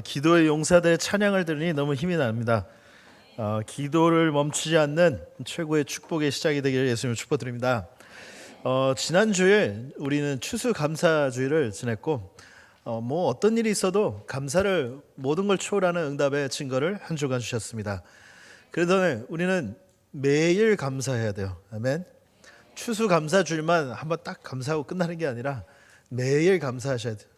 기도의 용사들의 찬양을 들으니 너무 힘이 납니다. 기도를 멈추지 않는 최고의 축복의 시작이 되기를 예수님을 축복드립니다. 지난주에 우리는 추수감사주의를 지냈고 뭐 어떤 일이 있어도 감사를 모든 걸 초월하는 응답의 증거를 한 주간 주셨습니다. 그래서 우리는 매일 감사해야 돼요. 아멘. 추수감사주일만 한번 딱 감사하고 끝나는 게 아니라 매일 감사하셔야 돼요.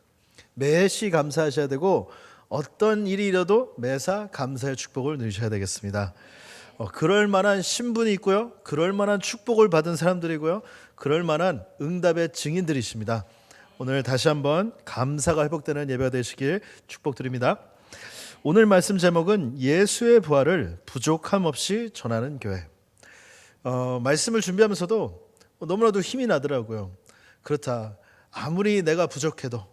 매시 감사하셔야 되고 어떤 일이 일어도 매사 감사의 축복을 누리셔야 되겠습니다. 그럴 만한 신분이 있고요, 그럴 만한 축복을 받은 사람들이고요, 그럴 만한 응답의 증인들이십니다. 오늘 다시 한번 감사가 회복되는 예배가 되시길 축복드립니다. 오늘 말씀 제목은 예수의 부활을 부족함 없이 전하는 교회. 말씀을 준비하면서도 너무나도 힘이 나더라고요. 그렇다, 아무리 내가 부족해도,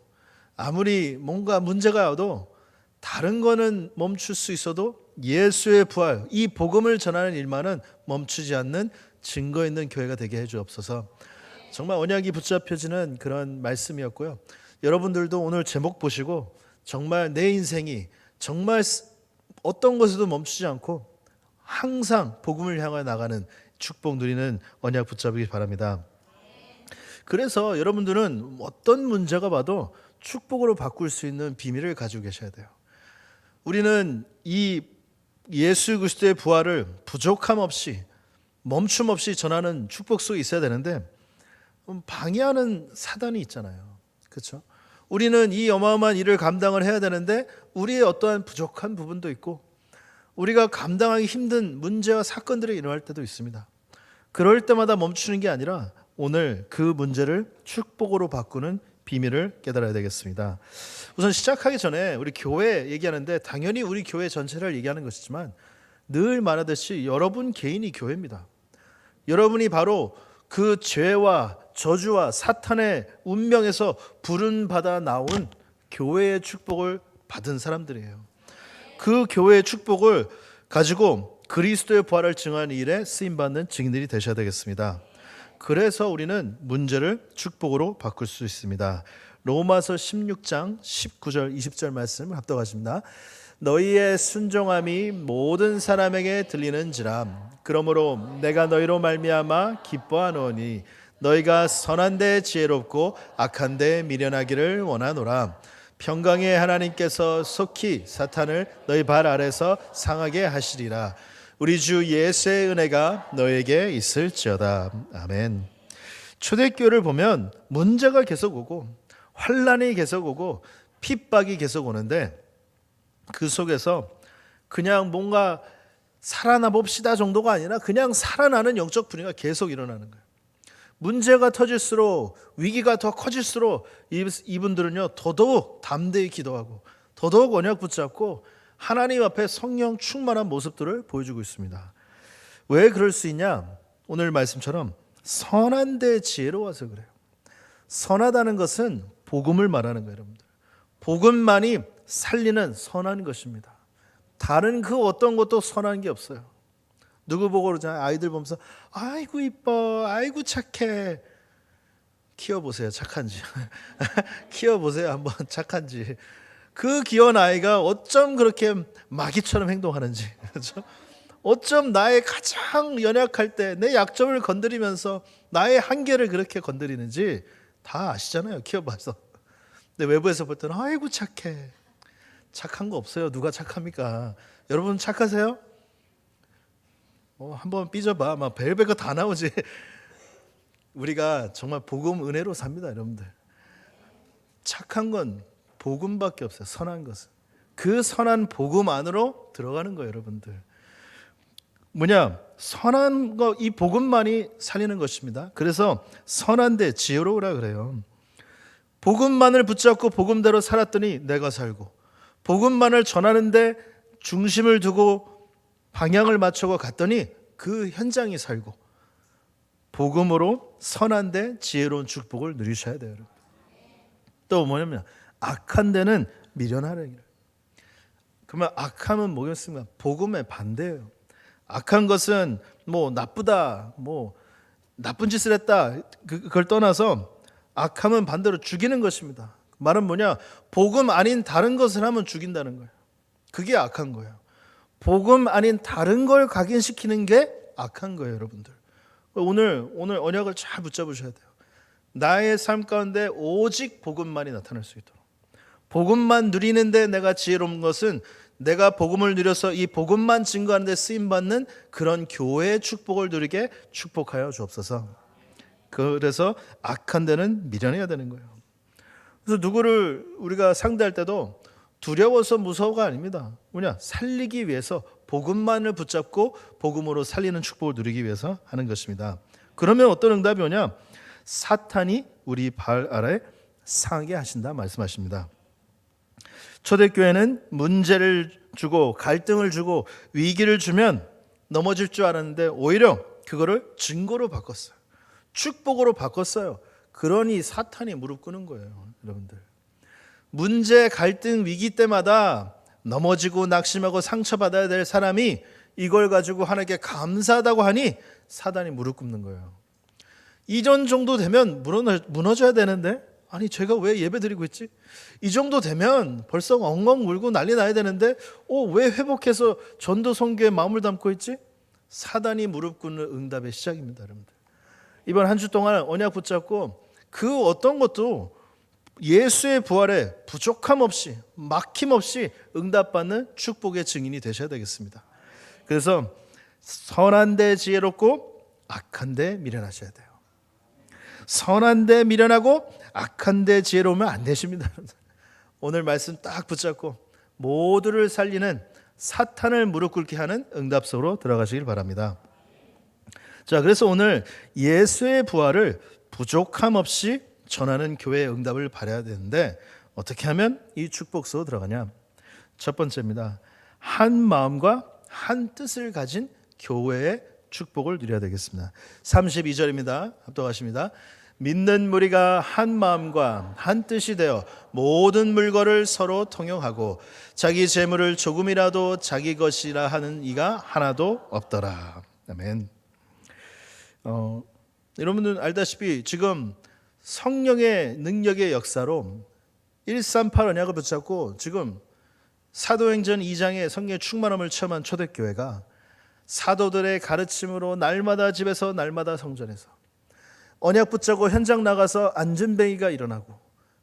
아무리 뭔가 문제가 와도 다른 거는 멈출 수 있어도 예수의 부활, 이 복음을 전하는 일만은 멈추지 않는 증거 있는 교회가 되게 해주옵소서. 정말 언약이 붙잡혀지는 그런 말씀이었고요. 여러분들도 오늘 제목 보시고 정말 내 인생이 정말 어떤 것에도 멈추지 않고 항상 복음을 향해 나가는 축복 누리는 언약 붙잡기 바랍니다. 그래서 여러분들은 어떤 문제가 봐도 축복으로 바꿀 수 있는 비밀을 가지고 계셔야 돼요. 우리는 이 예수 그리스도의 부활을 부족함 없이 멈춤 없이 전하는 축복 속에 있어야 되는데 방해하는 사단이 있잖아요. 그렇죠? 우리는 이 어마어마한 일을 감당을 해야 되는데 우리의 어떠한 부족한 부분도 있고 우리가 감당하기 힘든 문제와 사건들이 일어날 때도 있습니다. 그럴 때마다 멈추는 게 아니라 오늘 그 문제를 축복으로 바꾸는 비밀을 깨달아야 되겠습니다. 우선 시작하기 전에 우리 교회 얘기하는데 당연히 우리 교회 전체를 얘기하는 것이지만 늘 말하듯이 여러분 개인이 교회입니다. 여러분이 바로 그 죄와 저주와 사탄의 운명에서 부름받아 나온 교회의 축복을 받은 사람들이에요. 그 교회의 축복을 가지고 그리스도의 부활을 증언하는 일에 쓰임받는 증인들이 되셔야 되겠습니다. 그래서 우리는 문제를 축복으로 바꿀 수 있습니다. 로마서 16장 19절 20절 말씀을 합독하십니다. 너희의 순종함이 모든 사람에게 들리는지라 그러므로 내가 너희로 말미암아 기뻐하노니 너희가 선한 데 지혜롭고 악한 데 미련하기를 원하노라. 평강의 하나님께서 속히 사탄을 너희 발 아래서 상하게 하시리라. 우리 주 예수의 은혜가 너에게 있을지어다. 아멘. 초대교회를 보면 문제가 계속 오고 환난이 계속 오고 핍박이 계속 오는데 그 속에서 그냥 뭔가 살아나 봅시다 정도가 아니라 그냥 살아나는 영적 분위기가 계속 일어나는 거예요. 문제가 터질수록, 위기가 더 커질수록 이분들은요 더더욱 담대히 기도하고 더더욱 언약 붙잡고 하나님 앞에 성령 충만한 모습들을 보여주고 있습니다. 왜 그럴 수 있냐? 오늘 말씀처럼 선한 데 지혜로워서 그래요. 선하다는 것은 복음을 말하는 거예요, 여러분들. 복음만이 살리는 선한 것입니다. 다른 그 어떤 것도 선한 게 없어요. 누구 보고 그러잖아요. 아이들 보면서 아이고 이뻐, 아이고 착해. 키워보세요, 착한지. 키워보세요, 한번 착한지. 그 귀여운 아이가 어쩜 그렇게 마귀처럼 행동하는지, 그렇죠? 어쩜 나의 가장 연약할 때 내 약점을 건드리면서 나의 한계를 그렇게 건드리는지 다 아시잖아요, 키워봐서. 근데 외부에서 볼 때는 아이고 착해. 착한 거 없어요. 누가 착합니까? 여러분 착하세요? 한번 삐져봐, 막 별별 거 다 나오지. 우리가 정말 복음 은혜로 삽니다, 여러분들. 착한 건 복음밖에 없어요. 선한 것은 그 선한 복음 안으로 들어가는 거예요, 여러분들. 뭐냐? 선한 거, 이 복음만이 살리는 것입니다. 그래서 선한데 지혜로우라 그래요. 복음만을 붙잡고 복음대로 살았더니 내가 살고, 복음만을 전하는데 중심을 두고 방향을 맞추고 갔더니 그 현장이 살고, 복음으로 선한데 지혜로운 축복을 누리셔야 돼요, 여러분. 또 뭐냐면 악한 데는 미련하라. 그러면 악함은 뭐겠습니까? 복음의 반대예요. 악한 것은 뭐 나쁘다, 뭐 나쁜 짓을 했다, 그걸 떠나서 악함은 반대로 죽이는 것입니다. 말은 뭐냐? 복음 아닌 다른 것을 하면 죽인다는 거예요. 그게 악한 거예요. 복음 아닌 다른 걸 각인시키는 게 악한 거예요, 여러분들. 오늘 언약을 잘 붙잡으셔야 돼요. 나의 삶 가운데 오직 복음만이 나타날 수 있도록. 복음만 누리는데 내가 지혜로운 것은 내가 복음을 누려서 이 복음만 증거하는 데 쓰임받는 그런 교회의 축복을 누리게 축복하여 주옵소서. 그래서 악한 데는 미련해야 되는 거예요. 그래서 누구를 우리가 상대할 때도 두려워서 무서워가 아닙니다. 뭐냐? 살리기 위해서 복음만을 붙잡고 복음으로 살리는 축복을 누리기 위해서 하는 것입니다. 그러면 어떤 응답이 오냐? 사탄이 우리 발 아래 상하게 하신다 말씀하십니다. 초대교회는 문제를 주고 갈등을 주고 위기를 주면 넘어질 줄 알았는데 오히려 그거를 증거로 바꿨어요. 축복으로 바꿨어요. 그러니 사탄이 무릎 꿇는 거예요, 여러분들. 문제, 갈등, 위기 때마다 넘어지고 낙심하고 상처받아야 될 사람이 이걸 가지고 하나님께 감사하다고 하니 사단이 무릎 꿇는 거예요. 이전 정도 되면 무너져야 되는데, 아니 제가 왜 예배 드리고 있지? 이 정도 되면 벌써 엉엉 울고 난리 나야 되는데 왜 회복해서 전도 선교에 마음을 담고 있지? 사단이 무릎 꿇는 응답의 시작입니다, 여러분들. 이번 한 주 동안 언약 붙잡고 그 어떤 것도 예수의 부활에 부족함 없이 막힘 없이 응답받는 축복의 증인이 되셔야 되겠습니다. 그래서 선한 데 지혜롭고 악한 데 미련하셔야 돼요. 선한 데 미련하고 악한 데 지혜로우면 안 되십니다. 오늘 말씀 딱 붙잡고 모두를 살리는 사탄을 무릎 꿇게 하는 응답 속으로 들어가시길 바랍니다. 자, 그래서 오늘 예수의 부활을 부족함 없이 전하는 교회의 응답을 바라야 되는데 어떻게 하면 이 축복 속으로 들어가냐? 첫 번째입니다. 한 마음과 한 뜻을 가진 교회의 축복을 누려야 되겠습니다. 32절입니다. 합독하십니다. 믿는 무리가 한 마음과 한 뜻이 되어 모든 물건을 서로 통용하고 자기 재물을 조금이라도 자기 것이라 하는 이가 하나도 없더라. 아멘. 여러분들 알다시피 지금 성령의 능력의 역사로 138 언약을 붙잡고 지금 사도행전 2장의 성령의 충만함을 체험한 초대교회가 사도들의 가르침으로 날마다 집에서 날마다 성전에서 언약 붙잡고 현장 나가서 안전뱅이가 일어나고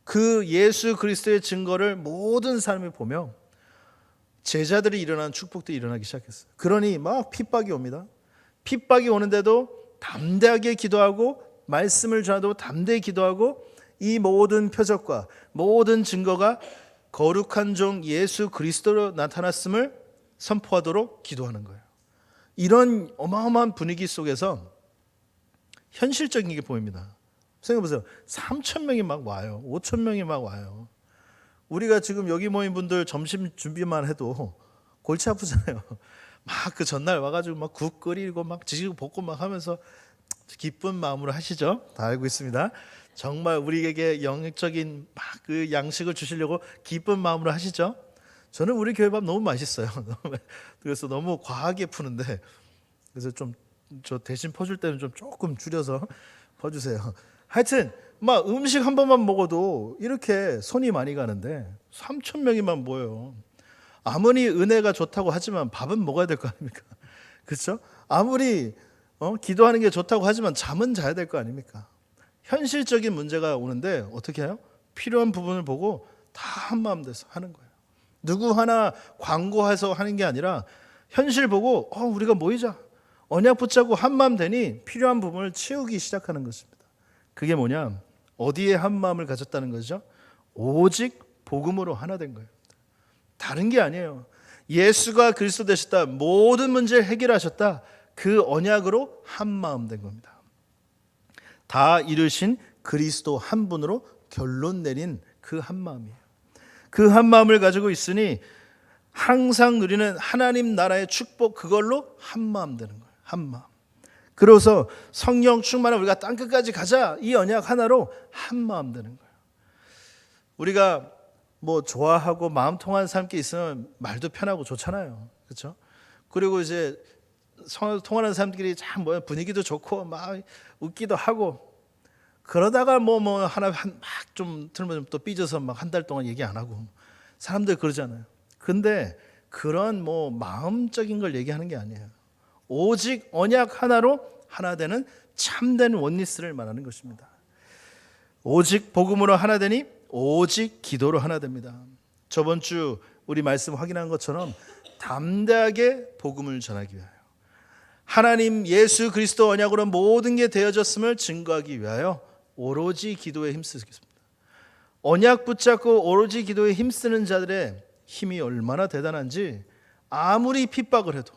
그 예수 그리스도의 증거를 모든 사람이 보며 제자들이 일어나는 축복들이 일어나기 시작했어요. 그러니 막 핍박이 옵니다. 핍박이 오는데도 담대하게 기도하고 말씀을 전하도 담대히 기도하고 이 모든 표적과 모든 증거가 거룩한 종 예수 그리스도로 나타났음을 선포하도록 기도하는 거예요. 이런 어마어마한 분위기 속에서 현실적인 게 보입니다. 생각해보세요. 3,000명이 막 와요. 5,000명이 막 와요. 우리가 지금 여기 모인 분들 점심 준비만 해도 골치 아프잖아요. 막 그 전날 와가지고 막 국 끓이고 막 지지고 볶고 막 하면서 기쁜 마음으로 하시죠. 다 알고 있습니다. 정말 우리에게 영적인 막 그 양식을 주시려고 기쁜 마음으로 하시죠. 저는 우리 교회 밥 너무 맛있어요. 그래서 너무 과하게 푸는데 그래서 좀 저 대신 퍼줄 때는 좀 조금 줄여서 퍼주세요. 하여튼 막 음식 한 번만 먹어도 이렇게 손이 많이 가는데 3,000명이만 모여요. 아무리 은혜가 좋다고 하지만 밥은 먹어야 될 거 아닙니까? 그렇죠? 아무리 기도하는 게 좋다고 하지만 잠은 자야 될 거 아닙니까? 현실적인 문제가 오는데 어떻게 해요? 필요한 부분을 보고 다 한마음 돼서 하는 거예요. 누구 하나 광고해서 하는 게 아니라 현실 보고 우리가 모이자. 언약 붙잡고 한마음 되니 필요한 부분을 채우기 시작하는 것입니다. 그게 뭐냐? 어디에 한마음을 가졌다는 거죠? 오직 복음으로 하나 된 거예요. 다른 게 아니에요. 예수가 그리스도 되셨다. 모든 문제를 해결하셨다. 그 언약으로 한마음 된 겁니다. 다 이루신 그리스도 한 분으로 결론 내린 그 한마음이에요. 그 한마음을 가지고 있으니 항상 누리는 하나님 나라의 축복 그걸로 한마음 되는 거예요. 한마음. 그래서 성령 충만한 우리가 땅끝까지 가자. 이 언약 하나로 한마음 되는 거예요. 우리가 뭐 좋아하고 마음 통하는 사람끼리 있으면 말도 편하고 좋잖아요. 그렇죠? 그리고 이제 통하는 사람들끼리 참 분위기도 좋고 막 웃기도 하고 그러다가 하나 막좀 틀면 또 삐져서 막 한 달 동안 얘기 안 하고 사람들 그러잖아요. 근데 그런 마음적인 걸 얘기하는 게 아니에요. 오직 언약 하나로 하나 되는 참된 원리스를 말하는 것입니다. 오직 복음으로 하나 되니 오직 기도로 하나 됩니다. 저번 주 우리 말씀 확인한 것처럼 담대하게 복음을 전하기 위하여, 하나님 예수 그리스도 언약으로 모든 게 되어졌음을 증거하기 위하여 오로지 기도에 힘쓰겠습니다. 언약 붙잡고 오로지 기도에 힘쓰는 자들의 힘이 얼마나 대단한지, 아무리 핍박을 해도,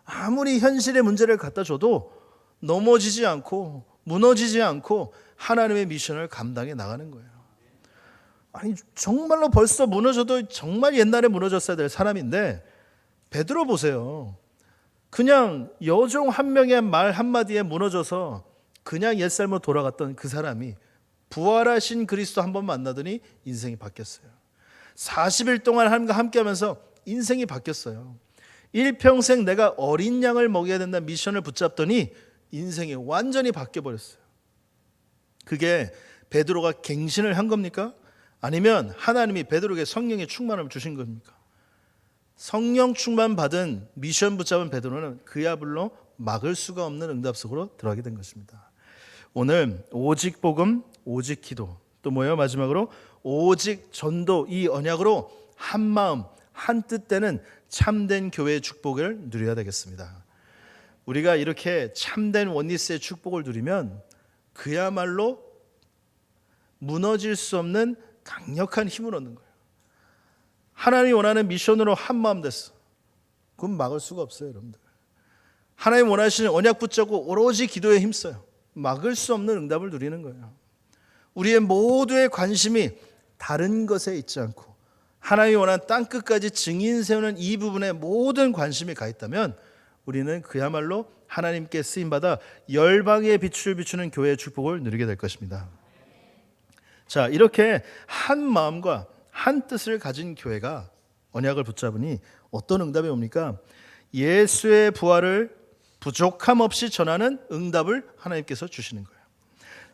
아무리 현실의 문제를 갖다 줘도 넘어지지 않고 무너지지 않고 하나님의 미션을 감당해 나가는 거예요. 아니 정말로 벌써 무너져도 정말 옛날에 무너졌어야 될 사람인데, 베드로 보세요. 그냥 여종 한 명의 말 한마디에 무너져서 그냥 옛삶으로 돌아갔던 그 사람이 부활하신 그리스도 한 번 만나더니 인생이 바뀌었어요. 40일 동안 하나님과 함께하면서 인생이 바뀌었어요. 일평생 내가 어린 양을 먹여야 된다는 미션을 붙잡더니 인생이 완전히 바뀌어버렸어요. 그게 베드로가 갱신을 한 겁니까? 아니면 하나님이 베드로에게 성령의 충만을 주신 겁니까? 성령 충만 받은 미션 붙잡은 베드로는 그야말로 막을 수가 없는 응답 속으로 들어가게 된 것입니다. 오늘 오직 복음, 오직 기도, 또 뭐예요? 마지막으로 오직 전도, 이 언약으로 한 마음 한 뜻 되는 참된 교회의 축복을 누려야 되겠습니다. 우리가 이렇게 참된 원리스의 축복을 누리면 그야말로 무너질 수 없는 강력한 힘을 얻는 거예요. 하나님이 원하는 미션으로 한 마음 됐어. 그건 막을 수가 없어요, 여러분들. 하나님 원하시는 언약 붙잡고 오로지 기도에 힘써요. 막을 수 없는 응답을 누리는 거예요. 우리의 모두의 관심이 다른 것에 있지 않고 하나님이 원하는 땅끝까지 증인 세우는 이 부분에 모든 관심이 가 있다면 우리는 그야말로 하나님께 쓰임받아 열방의 빛을 비추는 교회의 축복을 누리게 될 것입니다. 자, 이렇게 한 마음과 한 뜻을 가진 교회가 언약을 붙잡으니 어떤 응답이 옵니까? 예수의 부활을 부족함 없이 전하는 응답을 하나님께서 주시는 거예요.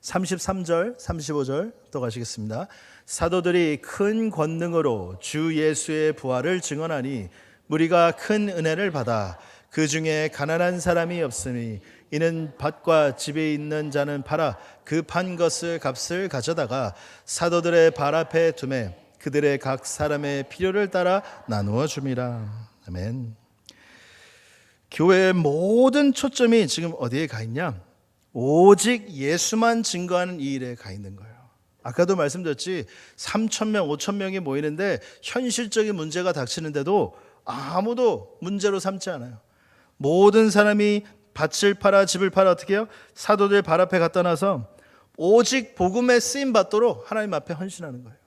33절, 35절 또 가시겠습니다. 사도들이 큰 권능으로 주 예수의 부활을 증언하니 무리가 큰 은혜를 받아 그 중에 가난한 사람이 없으니 이는 밭과 집에 있는 자는 팔아 그 판 것을 값을 가져다가 사도들의 발 앞에 두매 그들의 각 사람의 필요를 따라 나누어 줍니다. 아멘. 교회의 모든 초점이 지금 어디에 가 있냐? 오직 예수만 증거하는 이 일에 가 있는 거예요. 아까도 말씀드렸지, 3,000명, 5,000명이 모이는데 현실적인 문제가 닥치는데도 아무도 문제로 삼지 않아요. 모든 사람이 밭을 팔아 집을 팔아 어떻게 해요? 사도들 발 앞에 갖다 놔서 오직 복음에 쓰임 받도록 하나님 앞에 헌신하는 거예요.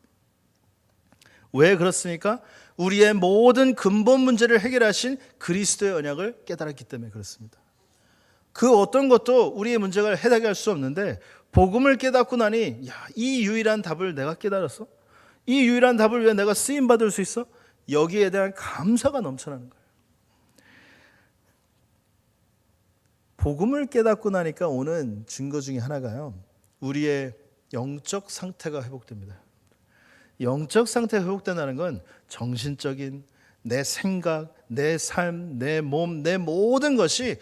왜 그렇습니까? 우리의 모든 근본 문제를 해결하신 그리스도의 언약을 깨달았기 때문에 그렇습니다. 그 어떤 것도 우리의 문제를 해결할 수 없는데 복음을 깨닫고 나니 이 유일한 답을 내가 깨달았어? 이 유일한 답을 왜 내가 쓰임 받을 수 있어? 여기에 대한 감사가 넘쳐나는 거예요. 복음을 깨닫고 나니까 오는 증거 중에 하나가요, 우리의 영적 상태가 회복됩니다. 영적 상태가 회복된다는 건 정신적인 내 생각, 내 삶, 내 몸, 내 모든 것이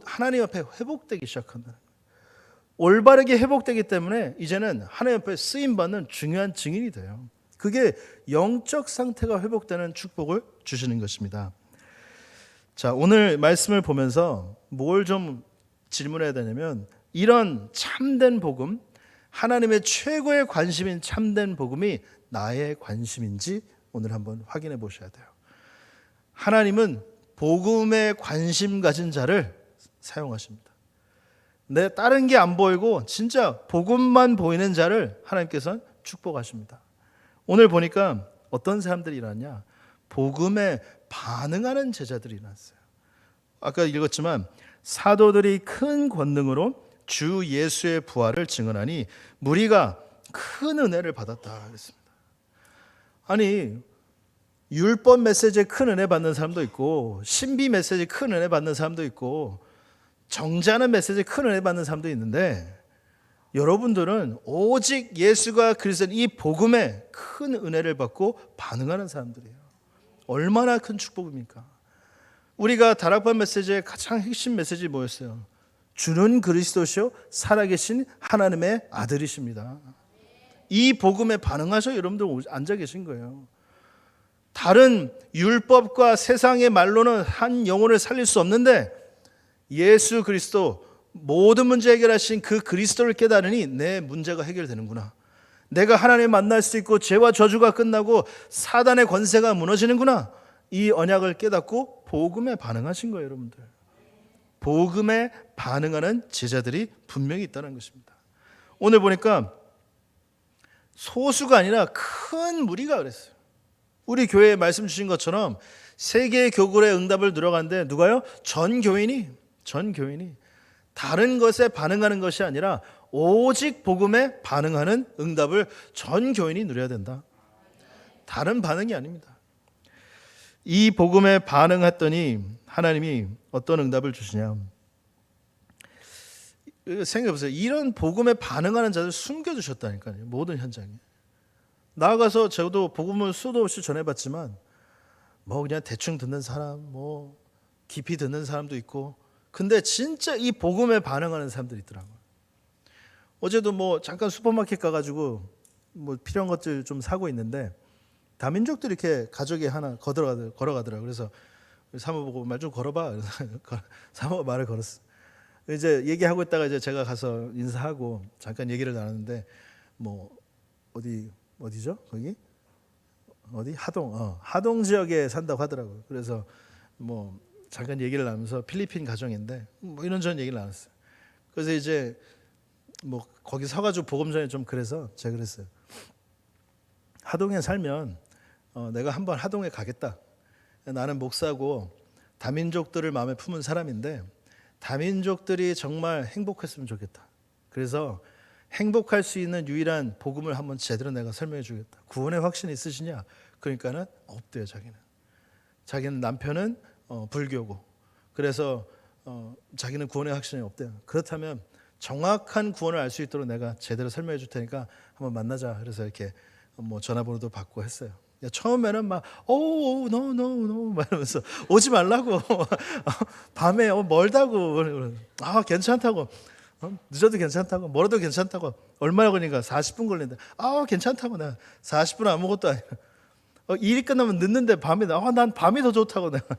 하나님 앞에 회복되기 시작한다는 거예요. 올바르게 회복되기 때문에 이제는 하나님 앞에 쓰임받는 중요한 증인이 돼요. 그게 영적 상태가 회복되는 축복을 주시는 것입니다. 자, 오늘 말씀을 보면서 뭘 좀 질문해야 되냐면, 이런 참된 복음, 하나님의 최고의 관심인 참된 복음이 나의 관심인지 오늘 한번 확인해 보셔야 돼요. 하나님은 복음에 관심 가진 자를 사용하십니다. 내 다른 게 안 보이고 진짜 복음만 보이는 자를 하나님께서는 축복하십니다. 오늘 보니까 어떤 사람들이 일어났냐? 복음에 반응하는 제자들이 일어났어요. 아까 읽었지만 사도들이 큰 권능으로 주 예수의 부활을 증언하니 무리가 큰 은혜를 받았다 그랬습니다. 아니, 율법 메시지에 큰 은혜 받는 사람도 있고, 신비 메시지에 큰 은혜 받는 사람도 있고, 정죄하는 메시지에 큰 은혜 받는 사람도 있는데, 여러분들은 오직 예수가 그리스도인 이 복음에 큰 은혜를 받고 반응하는 사람들이에요. 얼마나 큰 축복입니까? 우리가 다락방 메시지의 가장 핵심 메시지 뭐였어요? 주는 그리스도시요 살아계신 하나님의 아들이십니다. 이 복음에 반응하셔 여러분들 앉아 계신 거예요. 다른 율법과 세상의 말로는 한 영혼을 살릴 수 없는데 예수 그리스도 모든 문제 해결하신 그 그리스도를 깨달으니 내 문제가 해결되는구나. 내가 하나님을 만날 수 있고 죄와 저주가 끝나고 사단의 권세가 무너지는구나. 이 언약을 깨닫고 복음에 반응하신 거예요, 여러분들. 복음에 반응하는 제자들이 분명히 있다는 것입니다. 오늘 보니까 소수가 아니라 큰 무리가 그랬어요. 우리 교회에 말씀 주신 것처럼 세계의 교굴의 응답을 누려가는데 누가요? 전 교인이 다른 것에 반응하는 것이 아니라 오직 복음에 반응하는 응답을 전 교인이 누려야 된다. 다른 반응이 아닙니다. 이 복음에 반응했더니 하나님이 어떤 응답을 주시냐. 생각해보세요. 이런 복음에 반응하는 자들 숨겨주셨다니까요. 모든 현장에. 나아가서 저도 복음을 수도 없이 전해봤지만 뭐 그냥 대충 듣는 사람, 뭐 깊이 듣는 사람도 있고, 근데 진짜 이 복음에 반응하는 사람들이 있더라고요. 어제도 뭐 잠깐 슈퍼마켓 가가지고 뭐 필요한 것들 좀 사고 있는데 다민족들이 이렇게 가족이 하나 걸어가더라고요. 그래서 사모 보고 말 좀 걸어봐. 그래서 사모가 말을 걸었어. 이제 얘기하고 있다가 이제 제가 가서 인사하고 잠깐 얘기를 나눴는데 뭐 어디죠? 거기 어디 하동 지역에 산다고 하더라고요. 그래서 뭐 잠깐 얘기를 나누면서 필리핀 가정인데 뭐 이런저런 얘기를 나눴어요. 그래서 이제 뭐 거기 서가지고 복음 전에 좀 그래서 제가 그랬어요. 하동에 살면 내가 한번 하동에 가겠다. 나는 목사고 다민족들을 마음에 품은 사람인데 다민족들이 정말 행복했으면 좋겠다. 그래서 행복할 수 있는 유일한 복음을 한번 제대로 내가 설명해 주겠다. 구원의 확신이 있으시냐? 그러니까는 없대요. 자기는 남편은 불교고 그래서 자기는 구원의 확신이 없대요. 그렇다면 정확한 구원을 알 수 있도록 내가 제대로 설명해 줄 테니까 한번 만나자. 그래서 이렇게 뭐 전화번호도 받고 했어요. 처음에는 막 no 말하면서 오지 말라고 밤에 멀다고 괜찮다고 늦어도 괜찮다고 멀어도 괜찮다고 얼마나 걸리니까 40분 걸린다. 괜찮다고 내가 40분 아무것도 아니야. 일이 끝나면 늦는데 밤에 난 밤이 더 좋다고 내가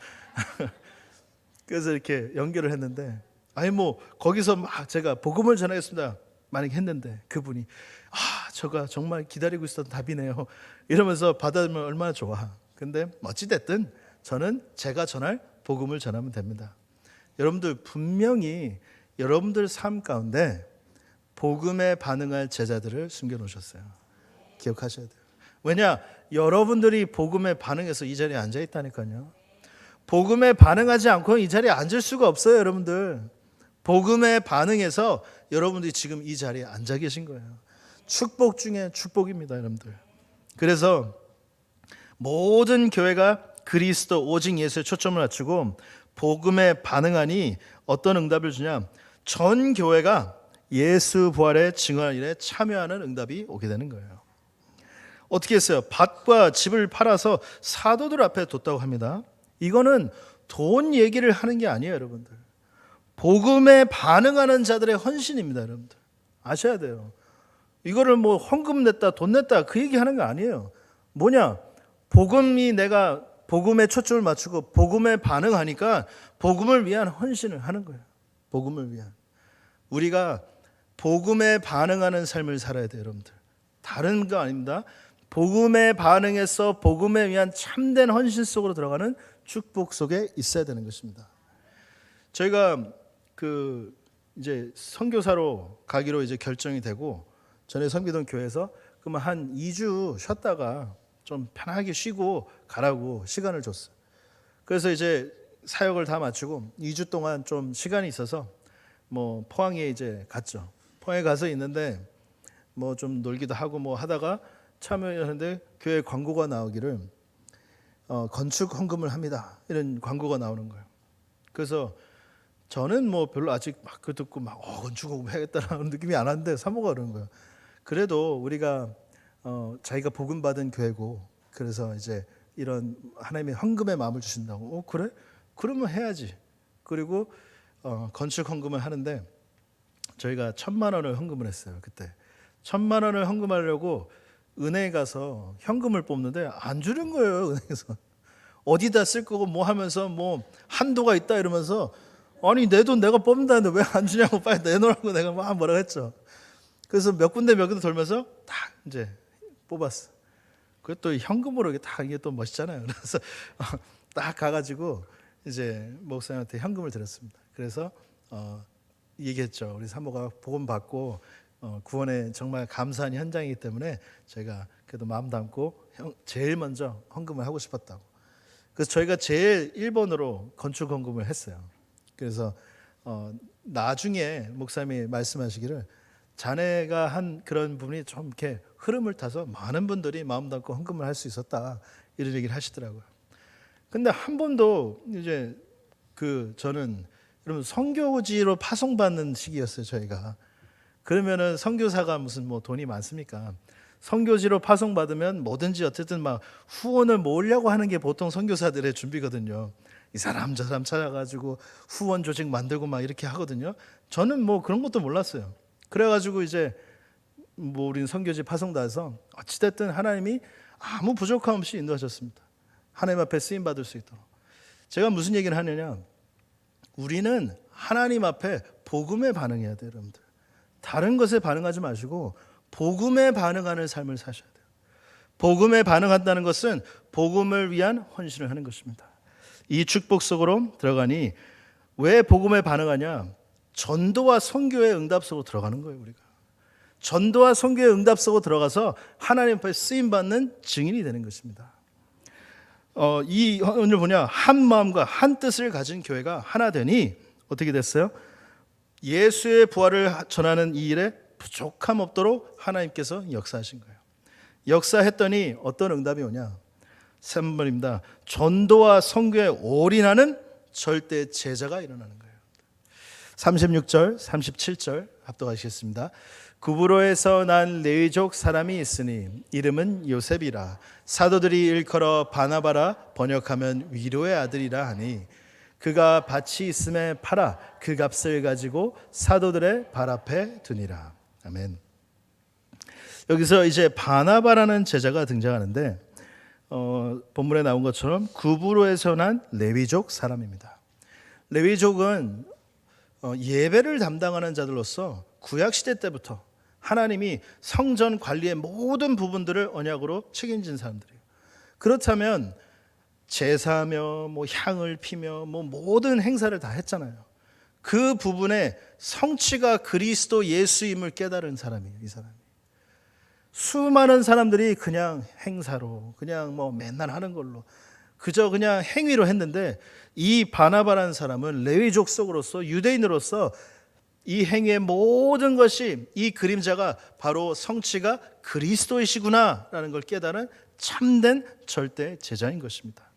그래서 이렇게 연결을 했는데 뭐 거기서 막 제가 복음을 전하겠습니다 만약에 했는데 그분이 저가 정말 기다리고 있었던 답이네요 이러면서 받아들면 얼마나 좋아. 근데 어찌됐든 저는 제가 전할 복음을 전하면 됩니다. 여러분들 분명히 여러분들 삶 가운데 복음에 반응할 제자들을 숨겨놓으셨어요. 기억하셔야 돼요. 왜냐? 여러분들이 복음에 반응해서 이 자리에 앉아 있다니까요. 복음에 반응하지 않고 이 자리에 앉을 수가 없어요. 여러분들 복음에 반응해서 여러분들이 지금 이 자리에 앉아 계신 거예요. 축복 중에 축복입니다, 여러분들. 그래서 모든 교회가 그리스도 오직 예수에 초점을 맞추고 복음에 반응하니 어떤 응답을 주냐? 전 교회가 예수 부활의 증언 일에 참여하는 응답이 오게 되는 거예요. 어떻게 했어요? 밭과 집을 팔아서 사도들 앞에 뒀다고 합니다. 이거는 돈 얘기를 하는 게 아니에요, 여러분들. 복음에 반응하는 자들의 헌신입니다, 여러분들. 아셔야 돼요. 이거를 뭐 헌금 냈다, 돈 냈다 그 얘기하는 거 아니에요. 뭐냐? 내가 복음에 초점을 맞추고 복음에 반응하니까 복음을 위한 헌신을 하는 거예요. 복음을 위한. 우리가 복음에 반응하는 삶을 살아야 돼요, 여러분들. 다른 거 아닙니다. 복음에 반응해서 복음에 위한 참된 헌신 속으로 들어가는 축복 속에 있어야 되는 것입니다. 저희가 이제 선교사로 가기로 이제 결정이 되고 전에 섬기던 교회에서 그러면 한 2주 쉬었다가 좀 편하게 쉬고 가라고 시간을 줬어요. 그래서 이제 사역을 다 마치고 2주 동안 좀 시간이 있어서 뭐 포항에 이제 갔죠. 포항에 가서 있는데 뭐 좀 놀기도 하고 뭐 하다가 참여하는데 교회 광고가 나오기를 건축 헌금을 합니다. 이런 광고가 나오는 거예요. 그래서 저는 뭐 별로 아직 막 그 듣고 막 건축공부 해야겠다라는 느낌이 안 왔는데 사모가 그러는 거예요. 그래도 우리가 자기가 복음 받은 교회고, 그래서 이제 이런 하나님의 헌금의 마음을 주신다고. 그래? 그러면 해야지. 그리고 건축 헌금을 하는데 저희가 1,000만 원을 헌금을 했어요. 그때 1,000만 원을 헌금하려고 은행에 가서 현금을 뽑는데 안 주는 거예요. 은행에서 어디다 쓸 거고 뭐 하면서 뭐 한도가 있다 이러면서, 아니 내 돈 내가 뽑는다는데 왜 안 주냐고, 빨리 내놓으라고 내가 막 뭐라 했죠. 그래서 몇 군데 돌면서 딱 이제 뽑았어. 그것도 현금으로 이게 또 멋있잖아요. 그래서 딱 가가지고 이제 목사님한테 현금을 드렸습니다. 그래서 얘기했죠. 우리 사모가 복음 받고 구원에 정말 감사한 현장이기 때문에 제가 그래도 마음 담고 제일 먼저 헌금을 하고 싶었다고. 그래서 저희가 제일 1번으로 건축 헌금을 했어요. 그래서 나중에 목사님이 말씀하시기를 자네가 한 그런 부분이 좀 이렇게 흐름을 타서 많은 분들이 마음 담고 헌금을 할 수 있었다, 이런 얘기를 하시더라고요. 근데 한 번도 이제 저는 여러분 선교지로 파송받는 시기였어요, 저희가. 그러면은 선교사가 무슨 뭐 돈이 많습니까? 선교지로 파송받으면 뭐든지 어쨌든 막 후원을 모으려고 하는 게 보통 선교사들의 준비거든요. 이 사람 저 사람 찾아가지고 후원 조직 만들고 막 이렇게 하거든요. 저는 뭐 그런 것도 몰랐어요. 그래가지고 이제 뭐 우리는 선교지 파송돼서 어찌됐든 하나님이 아무 부족함 없이 인도하셨습니다. 하나님 앞에 쓰임 받을 수 있도록. 제가 무슨 얘기를 하느냐, 우리는 하나님 앞에 복음에 반응해야 돼요, 여러분들. 다른 것에 반응하지 마시고 복음에 반응하는 삶을 사셔야 돼요. 복음에 반응한다는 것은 복음을 위한 헌신을 하는 것입니다. 이 축복 속으로 들어가니 왜 복음에 반응하냐? 전도와 선교의 응답 속으로 들어가는 거예요. 우리가 전도와 선교의 응답 속으로 들어가서 하나님 앞에 쓰임받는 증인이 되는 것입니다. 오늘 뭐냐, 한 마음과 한 뜻을 가진 교회가 하나 되니 어떻게 됐어요? 예수의 부활을 전하는 이 일에 부족함 없도록 하나님께서 역사하신 거예요. 역사했더니 어떤 응답이 오냐? 3번입니다. 전도와 선교에 올인하는 절대 제자가 일어나는 거예요. 36절, 37절 합독하시겠습니다. 구브로에서 난 레위족 사람이 있으니 이름은 요셉이라. 사도들이 일컬어 바나바라, 번역하면 위로의 아들이라 하니 그가 밭이 있음에 팔아 그 값을 가지고 사도들의 발 앞에 두니라. 아멘. 여기서 이제 바나바라는 제자가 등장하는데 본문에 나온 것처럼 구브로에서 난 레위족 사람입니다. 레위족은 예배를 담당하는 자들로서 구약시대 때부터 하나님이 성전 관리의 모든 부분들을 언약으로 책임진 사람들이에요. 그렇다면 제사며 뭐 향을 피며 뭐 모든 행사를 다 했잖아요. 그 부분에 성취가 그리스도 예수임을 깨달은 사람이에요, 이 사람이. 수많은 사람들이 그냥 행사로, 그냥 뭐 맨날 하는 걸로, 그저 그냥 행위로 했는데 이 바나바라는 사람은 레위족 속으로서, 유대인으로서 이 행위의 모든 것이, 이 그림자가 바로 성취가 그리스도이시구나라는 걸 깨달은 참된 절대 제자인 것입니다.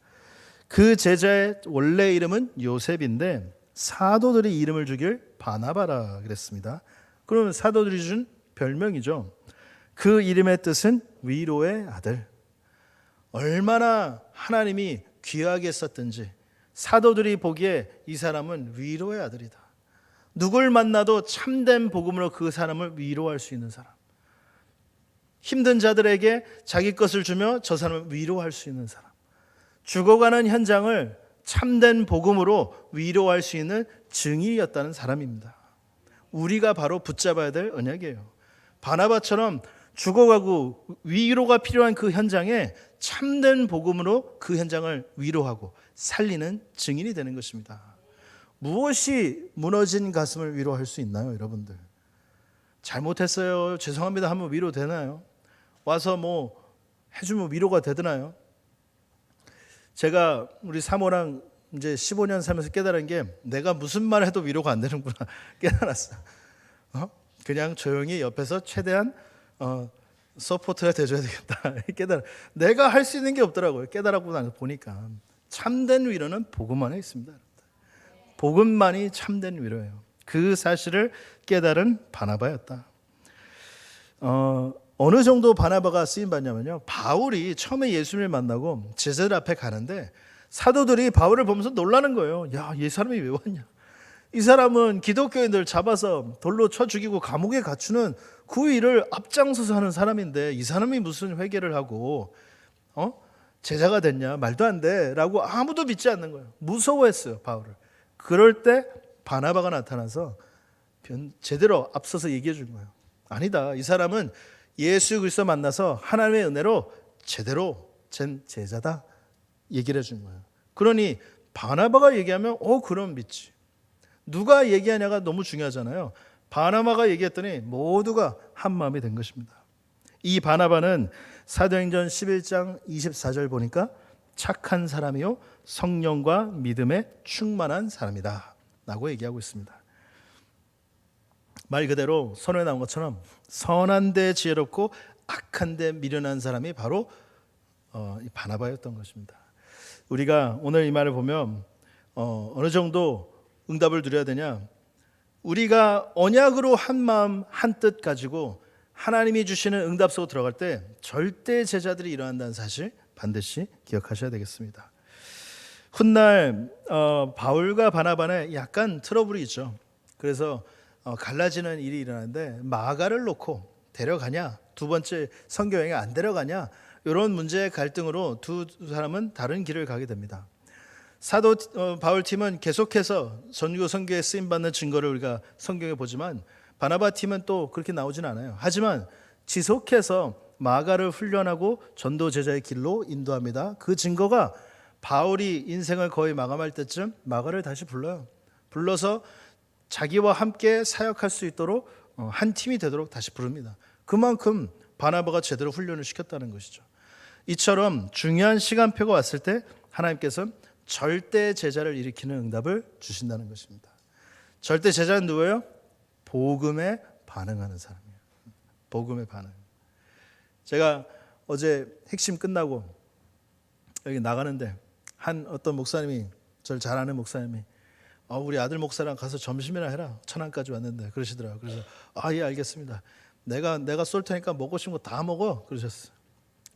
그 제자의 원래 이름은 요셉인데 사도들이 이름을 주길 바나바라 그랬습니다. 그러면 사도들이 준 별명이죠. 그 이름의 뜻은 위로의 아들. 얼마나 하나님이 귀하게 썼든지 사도들이 보기에 이 사람은 위로의 아들이다. 누굴 만나도 참된 복음으로 그 사람을 위로할 수 있는 사람. 힘든 자들에게 자기 것을 주며 저 사람을 위로할 수 있는 사람. 죽어가는 현장을 참된 복음으로 위로할 수 있는 증인이었다는 사람입니다. 우리가 바로 붙잡아야 될 언약이에요. 바나바처럼 죽어가고 위로가 필요한 그 현장에 참된 복음으로 그 현장을 위로하고 살리는 증인이 되는 것입니다. 무엇이 무너진 가슴을 위로할 수 있나요, 여러분들? 잘못했어요, 죄송합니다 하면 위로되나요? 와서 뭐 해주면 위로가 되드나요? 제가 우리 사모랑 이제 15년 살면서 깨달은 게, 내가 무슨 말 해도 위로가 안 되는구나 깨달았어. 그냥 조용히 옆에서 최대한 서포트가 돼줘야 되겠다 깨달아. 내가 할 수 있는 게 없더라고요. 깨달았고 나서 보니까 참된 위로는 복음 안에 있습니다. 복음만이 참된 위로예요. 그 사실을 깨달은 바나바였다. 어느 정도 바나바가 쓰임 받냐면요, 바울이 처음에 예수님을 만나고 제자들 앞에 가는데 사도들이 바울을 보면서 놀라는 거예요. 야, 이 사람이 왜 왔냐? 이 사람은 기독교인들 잡아서 돌로 쳐 죽이고 감옥에 갇히는 그 일을 앞장서서 하는 사람인데 이 사람이 무슨 회개를 하고 제자가 됐냐? 말도 안 돼 라고 아무도 믿지 않는 거예요. 무서워했어요, 바울을. 그럴 때 바나바가 나타나서 제대로 앞서서 얘기해 준 거예요. 아니다, 이 사람은 예수 그리스도 만나서 하나님의 은혜로 제대로 된 제자다 얘기를 해준 거예요. 그러니 바나바가 얘기하면 그럼 믿지. 누가 얘기하냐가 너무 중요하잖아요. 바나바가 얘기했더니 모두가 한 마음이 된 것입니다. 이 바나바는 사도행전 11장 24절 보니까 착한 사람이요 성령과 믿음에 충만한 사람이다 라고 얘기하고 있습니다. 말 그대로 선언에 나온 것처럼 선한데 지혜롭고 악한데 미련한 사람이 바로 이 바나바였던 것입니다. 우리가 오늘 이 말을 보면 어느 정도 응답을 드려야 되냐? 우리가 언약으로 한 마음 한 뜻 가지고 하나님이 주시는 응답 속으로 들어갈 때 절대 제자들이 일어난다는 사실 반드시 기억하셔야 되겠습니다. 훗날 바울과 바나바는 약간 트러블이 있죠. 그래서 갈라지는 일이 일어나는데 마가를 놓고 데려가냐, 두 번째 선교여행에 안 데려가냐, 이런 문제의 갈등으로 두 사람은 다른 길을 가게 됩니다. 사도 바울 팀은 계속해서 전교 선교에 쓰임 받는 증거를 우리가 성경에 보지만 바나바 팀은 또 그렇게 나오진 않아요. 하지만 지속해서 마가를 훈련하고 전도 제자의 길로 인도합니다. 그 증거가 바울이 인생을 거의 마감할 때쯤 마가를 다시 불러요. 불러서 자기와 함께 사역할 수 있도록 한 팀이 되도록 다시 부릅니다. 그만큼 바나바가 제대로 훈련을 시켰다는 것이죠. 이처럼 중요한 시간표가 왔을 때 하나님께서 절대 제자를 일으키는 응답을 주신다는 것입니다. 절대 제자는 누구예요? 복음에 반응하는 사람이에요. 복음에 반응. 제가 어제 핵심 끝나고 여기 나가는데 어떤 목사님이, 저를 잘 아는 목사님이 우리 아들 목사랑 가서 점심이나 해라. 천안까지 왔는데 그러시더라고요. 그래서 예, 알겠습니다. 내가 쏠 테니까 먹고 싶은 거 다 먹어 그러셨어요.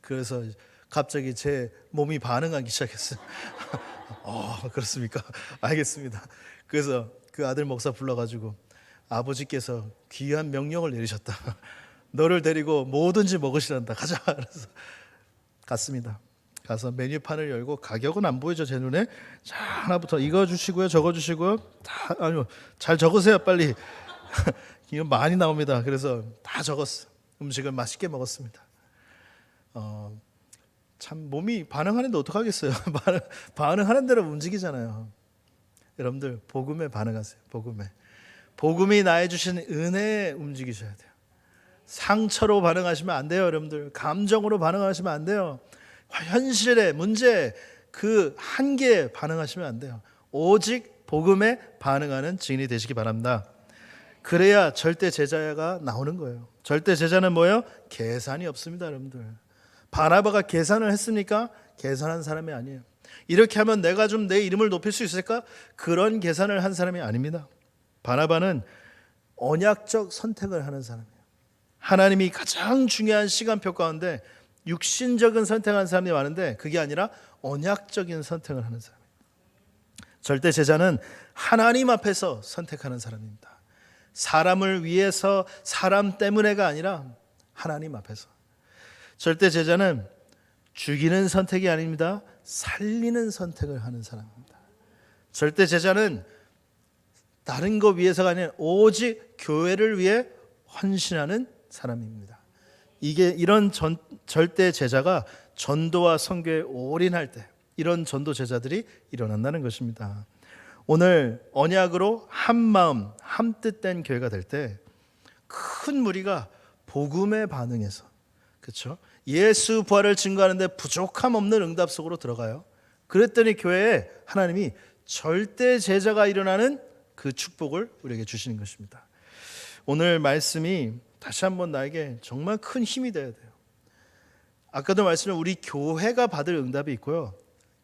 그래서 갑자기 제 몸이 반응하기 시작했어요. 그렇습니까? 알겠습니다. 그래서 그 아들 목사 불러가지고 아버지께서 귀한 명령을 내리셨다. 너를 데리고 뭐든지 먹으시란다. 가자. 그래서 갔습니다. 가서 메뉴판을 열고 가격은 안 보이죠, 제 눈에. 자, 하나부터 이거 주시고요, 저거 주시고요. 잘 적으세요, 빨리. 이거 많이 나옵니다. 그래서 다 적었어. 음식을 맛있게 먹었습니다. 참 몸이 반응하는데 어떡하겠어요. 반응하는 대로 움직이잖아요. 여러분들 복음에 반응하세요. 복음이 나에 주신 은혜에 움직이셔야 돼요. 상처로 반응하시면 안 돼요. 여러분들 감정으로 반응하시면 안 돼요. 현실의 문제 그 한계에 반응하시면 안 돼요. 오직 복음에 반응하는 증인이 되시기 바랍니다. 그래야 절대 제자가 나오는 거예요. 절대 제자는 뭐예요? 계산이 없습니다. 여러분들 바나바가 계산을 했습니까? 계산한 사람이 아니에요. 이렇게 하면 내가 좀 내 이름을 높일 수 있을까? 그런 계산을 한 사람이 아닙니다. 바나바는 언약적 선택을 하는 사람이에요. 하나님이 가장 중요한 시간표 가운데 육신적인 선택하는 사람이 많은데 그게 아니라 언약적인 선택을 하는 사람이에요. 절대 제자는 하나님 앞에서 선택하는 사람입니다. 사람을 위해서 사람 때문에가 아니라 하나님 앞에서. 절대 제자는 죽이는 선택이 아닙니다. 살리는 선택을 하는 사람입니다. 절대 제자는 다른 것 위해서가 아니라 오직 교회를 위해 헌신하는 사람입니다. 이런 절대 제자가 전도와 선교에 올인할 때 이런 전도 제자들이 일어난다는 것입니다. 오늘 언약으로 한 마음 한 뜻된 교회가 될 때 큰 무리가 복음에 반응해서, 그렇죠? 예수 부활을 증거하는데 부족함 없는 응답 속으로 들어가요. 그랬더니 교회에 하나님이 절대 제자가 일어나는 그 축복을 우리에게 주시는 것입니다. 오늘 말씀이 다시 한번 나에게 정말 큰 힘이 되어야 돼요. 아까도 말씀드린 우리 교회가 받을 응답이 있고요,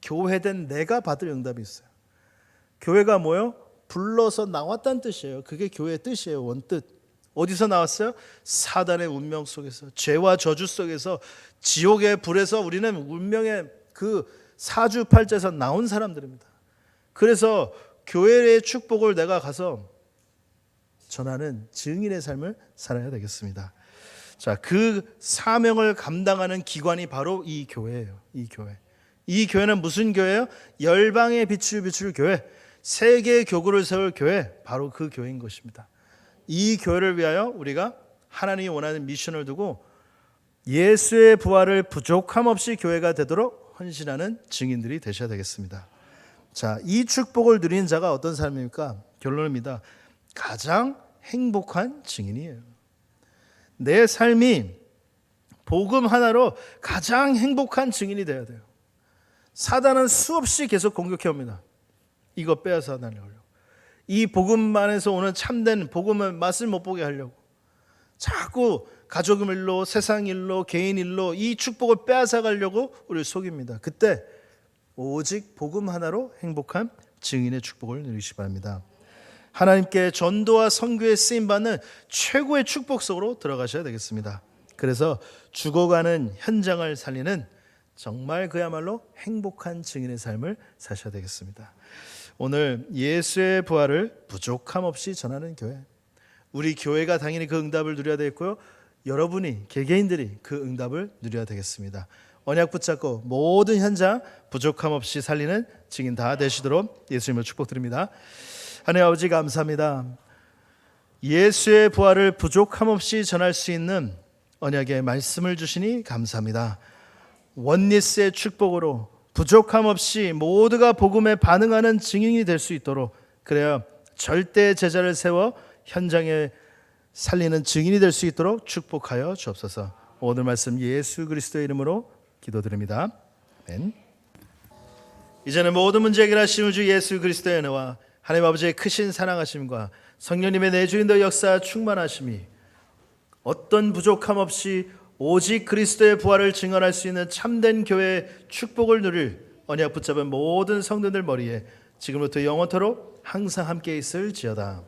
교회된 내가 받을 응답이 있어요. 교회가 뭐요? 불러서 나왔다는 뜻이에요. 그게 교회의 뜻이에요. 원뜻. 어디서 나왔어요? 사단의 운명 속에서, 죄와 저주 속에서, 지옥의 불에서 우리는 운명의 그 사주팔자에서 나온 사람들입니다. 그래서 교회의 축복을 내가 가서 전하는 증인의 삶을 살아야 되겠습니다. 자, 그 사명을 감당하는 기관이 바로 이 교회예요. 이 교회. 이 교회는 무슨 교회예요? 열방의 빛을 비출 교회, 세계의 교구를 세울 교회, 바로 그 교회인 것입니다. 이 교회를 위하여 우리가 하나님이 원하는 미션을 두고 예수의 부활을 부족함 없이 교회가 되도록 헌신하는 증인들이 되셔야 되겠습니다. 자, 이 축복을 누린 자가 어떤 사람입니까? 결론입니다. 가장 행복한 증인이에요. 내 삶이 복음 하나로 가장 행복한 증인이 되어야 돼요. 사단은 수없이 계속 공격해 옵니다. 이거 빼앗아 달라고. 이 복음만에서 오는 참된 복음의 맛을 못 보게 하려고 자꾸 가족 일로, 세상 일로, 개인 일로 이 축복을 빼앗아 가려고 우리를 속입니다. 그때 오직 복음 하나로 행복한 증인의 축복을 누리시기 바랍니다. 하나님께 전도와 선교에 쓰임받는 최고의 축복 속으로 들어가셔야 되겠습니다. 그래서 죽어가는 현장을 살리는 정말 그야말로 행복한 증인의 삶을 사셔야 되겠습니다. 오늘 예수의 부활을 부족함 없이 전하는 교회, 우리 교회가 당연히 그 응답을 누려야 되겠고요, 여러분이 개개인들이 그 응답을 누려야 되겠습니다. 언약 붙잡고 모든 현장 부족함 없이 살리는 증인 다 되시도록 예수님을 축복드립니다. 하나님 아버지 감사합니다. 예수의 부활을 부족함 없이 전할 수 있는 언약의 말씀을 주시니 감사합니다. 원리스의 축복으로 부족함 없이 모두가 복음에 반응하는 증인이 될 수 있도록, 그래야 절대 제자를 세워 현장에 살리는 증인이 될 수 있도록 축복하여 주옵소서. 오늘 말씀 예수 그리스도의 이름으로 기도드립니다. 아멘. 이제는 모든 문제 해결하시는 주 예수 그리스도의 은혜와 하나님 아버지의 크신 사랑하심과 성령님의 내주인도 역사 충만하심이 어떤 부족함 없이 오직 그리스도의 부활을 증언할 수 있는 참된 교회의 축복을 누릴 언약 붙잡은 모든 성도들 머리에 지금부터 영원토록 항상 함께 있을지어다.